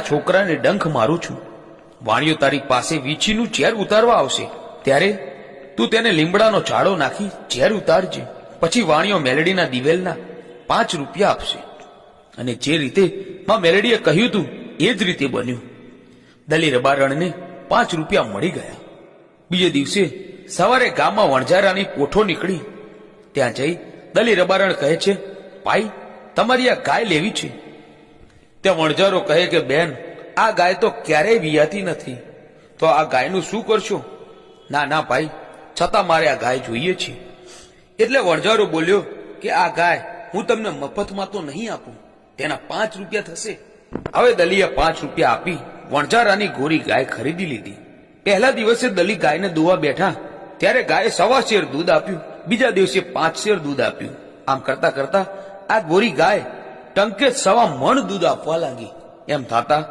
છોકરાને ડંખ મારું છું. વાણિયો તારી પાસે વીછીનું ઝેર ઉતારવા આવશે, ત્યારે તું તેને લીમડાનો ચાળો નાખી ઝેર ઉતારજે. પછી વાણિયો મેલડીના દિવેલના 5 રૂપિયા આપશે. અને જે રીતે માં મેલડીએ કહ્યું તું એ જ રીતે બન્યું. દલી રબારણને 5 રૂપિયા મળી ગયા. બીજે દિવસે સવારે ગામમાં વણઝારાની કોઠો નીકળી. ત્યાં જઈ દલી રબારણ કહે છે, ભાઈ તમારી આ ગાય લેવી છે. ત્યાં વણઝારો કહે કે બેન, આ ગાય તો ક્યારેય વિયાતી નથી, તો આ ગાયનું શું કરશો? ના ના ભાઈ, છતાં મારે આ ગાય જોઈએ છે. એટલે વણઝારો બોલ્યો કે આ ગાય હું તમને મફતમાં તો નહીં આપું, તેના 5 રૂપિયા થશે. હવે દલીએ 5 રૂપિયા આપી વણઝારાની ગોરી ગાય ખરીદી લીધી. પહેલા દિવસે દલી ગાયને દોવા બેઠા ત્યારે ગાયે 1.25 શેર દૂધ આપ્યું. બીજા દિવસે 5 શેર દૂધ આપ્યું. આમ કરતા કરતા આ ગોરી ગાય ટંકે 1.25 મણ દૂધ આપવા લાગી. એમ થતા